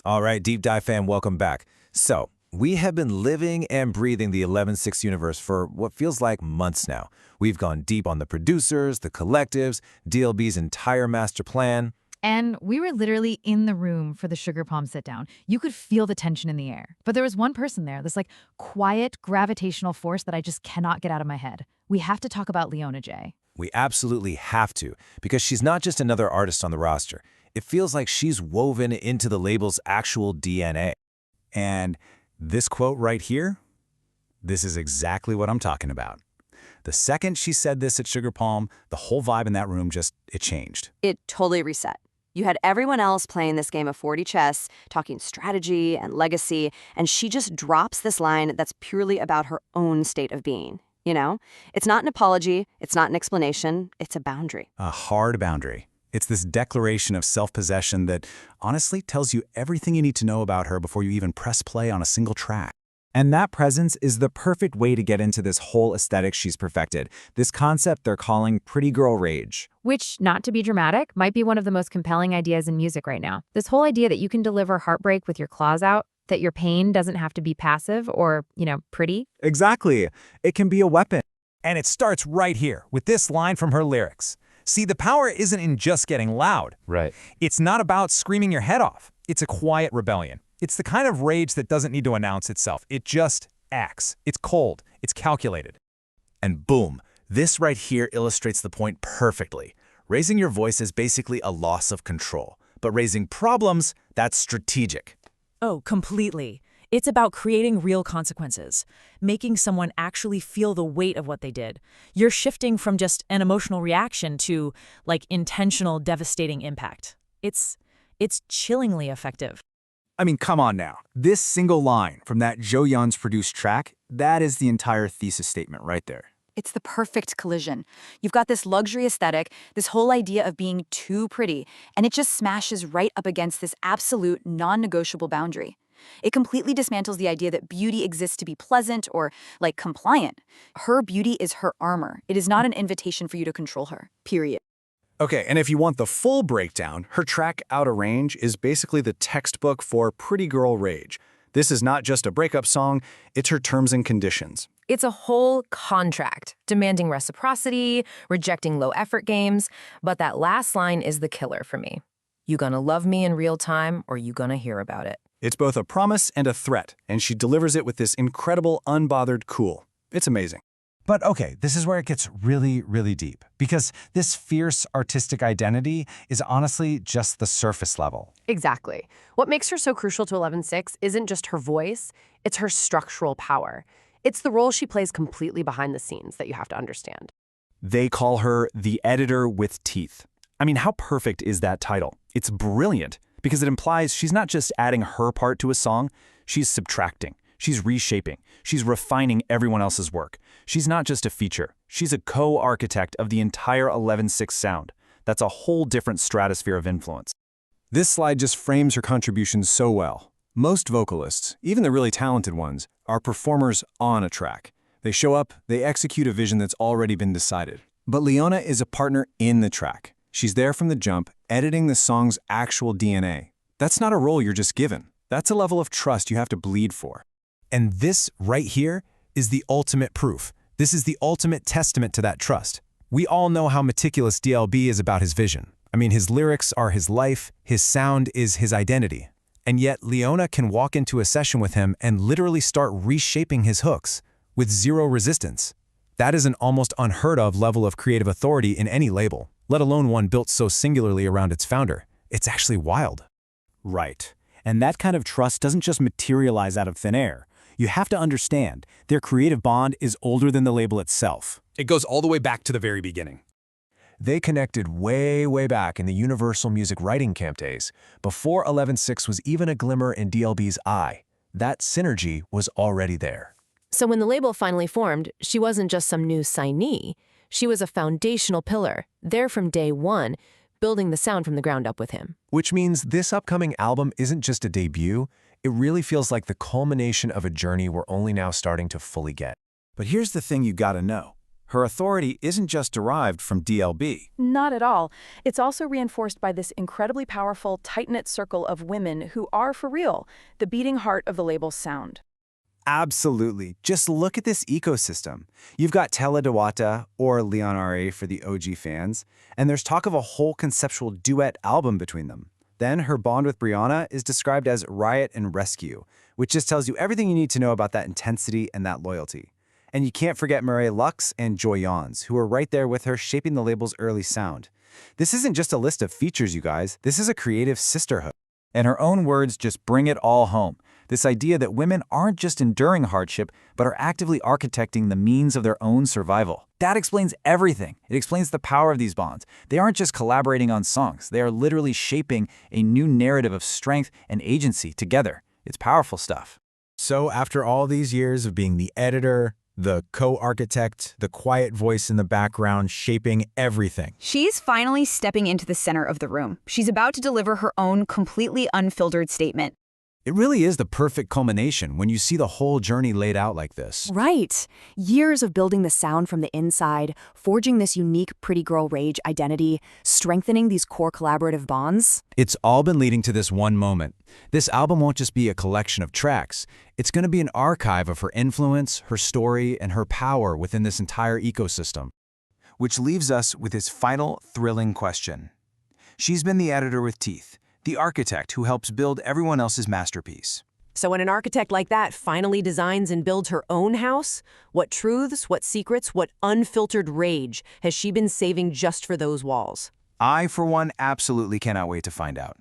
All right, Deep Dive fam, welcome back. So, we have been living and breathing the 11/6 universe for what feels like months now. We've gone deep on the producers, the collectives, D.L.B's entire master plan. And we were literally in the room for the Sugar Palm sit-down. You could feel the tension in the air. But there was one person there, this quiet gravitational force that I just cannot get out of my head. We have to talk about Leona Jaye. We absolutely have to, because she's not just another artist on the roster. It feels like she's woven into the label's actual DNA. And this quote right here, this is exactly what I'm talking about. The second she said this at Sugar Palm, the whole vibe in that room it changed. It totally reset. You had everyone else playing this game of 40 chess, talking strategy and legacy, and she just drops this line that's purely about her own state of being. You know? It's not an apology, it's not an explanation, it's a boundary. A hard boundary. It's this declaration of self-possession that honestly tells you everything you need to know about her before you even press play on a single track. And that presence is the perfect way to get into this whole aesthetic she's perfected, this concept they're calling pretty girl rage. Which, not to be dramatic, might be one of the most compelling ideas in music right now. This whole idea that you can deliver heartbreak with your claws out, that your pain doesn't have to be passive or, pretty. Exactly. It can be a weapon. And it starts right here, with this line from her lyrics. See, the power isn't in just getting loud. Right. It's not about screaming your head off. It's a quiet rebellion. It's the kind of rage that doesn't need to announce itself. It just acts. It's cold. It's calculated. And boom, this right here illustrates the point perfectly. Raising your voice is basically a loss of control, but raising problems, that's strategic. Oh, completely. It's about creating real consequences, making someone actually feel the weight of what they did. You're shifting from just an emotional reaction to, intentional, devastating impact. It's chillingly effective. I mean, come on now. This single line from that Jo Yun's produced track, that is the entire thesis statement right there. It's the perfect collision. You've got this luxury aesthetic, this whole idea of being too pretty, and it just smashes right up against this absolute non-negotiable boundary. It completely dismantles the idea that beauty exists to be pleasant or, compliant. Her beauty is her armor. It is not an invitation for you to control her, period. Okay, and if you want the full breakdown, her track Outta Range is basically the textbook for pretty girl rage. This is not just a breakup song, it's her terms and conditions. It's a whole contract, demanding reciprocity, rejecting low-effort games, but that last line is the killer for me. You gonna love me in real time, or you gonna hear about it? It's both a promise and a threat, and she delivers it with this incredible, unbothered cool. It's amazing. But okay, this is where it gets really, really deep, because this fierce artistic identity is honestly just the surface level. Exactly. What makes her so crucial to 11/6 isn't just her voice, it's her structural power. It's the role she plays completely behind the scenes that you have to understand. They call her the editor with teeth. I mean, how perfect is that title? It's brilliant, because it implies she's not just adding her part to a song, she's subtracting. She's reshaping. She's refining everyone else's work. She's not just a feature. She's a co-architect of the entire 11/6 sound. That's a whole different stratosphere of influence. This slide just frames her contributions so well. Most vocalists, even the really talented ones, are performers on a track. They show up, they execute a vision that's already been decided. But Leona is a partner in the track. She's there from the jump, editing the song's actual DNA. That's not a role you're just given. That's a level of trust you have to bleed for. And this right here is the ultimate proof. This is the ultimate testament to that trust. We all know how meticulous D.L.B is about his vision. I mean, his lyrics are his life, his sound is his identity. And yet, Leona can walk into a session with him and literally start reshaping his hooks with zero resistance. That is an almost unheard of level of creative authority in any label, let alone one built so singularly around its founder. It's actually wild. Right. And that kind of trust doesn't just materialize out of thin air. You have to understand, their creative bond is older than the label itself. It goes all the way back to the very beginning. They connected way, way back in the Universal Music Writing Camp days, before 11/6 was even a glimmer in D.L.B's eye. That synergy was already there. So when the label finally formed, she wasn't just some new signee. She was a foundational pillar, there from day one, building the sound from the ground up with him. Which means this upcoming album isn't just a debut, it really feels like the culmination of a journey we're only now starting to fully get. But here's the thing you gotta know. Her authority isn't just derived from D.L.B. Not at all. It's also reinforced by this incredibly powerful, tight-knit circle of women who are, for real, the beating heart of the label's sound. Absolutely. Just look at this ecosystem. You've got Tella Dewata, or Leona Jaye for the OG fans, and there's talk of a whole conceptual duet album between them. Then her bond with Brianna is described as riot and rescue, which just tells you everything you need to know about that intensity and that loyalty. And you can't forget Murray Lux and Joy Yons, who are right there with her shaping the label's early sound. This isn't just a list of features, you guys. This is a creative sisterhood. And her own words just bring it all home. This idea that women aren't just enduring hardship, but are actively architecting the means of their own survival. That explains everything. It explains the power of these bonds. They aren't just collaborating on songs. They are literally shaping a new narrative of strength and agency together. It's powerful stuff. So after all these years of being the editor, the co-architect, the quiet voice in the background shaping everything, She's finally stepping into the center of the room. She's about to deliver her own completely unfiltered statement. it really is the perfect culmination when you see the whole journey laid out like this. Right. Years of building the sound from the inside, forging this unique pretty girl rage identity, strengthening these core collaborative bonds. It's all been leading to this one moment. This album won't just be a collection of tracks. It's going to be an archive of her influence, her story, and her power within this entire ecosystem. Which leaves us with his final thrilling question. She's been the editor with teeth, the architect who helps build everyone else's masterpiece. So when an architect like that finally designs and builds her own house, what truths, what secrets, what unfiltered rage has she been saving just for those walls? I, for one, absolutely cannot wait to find out.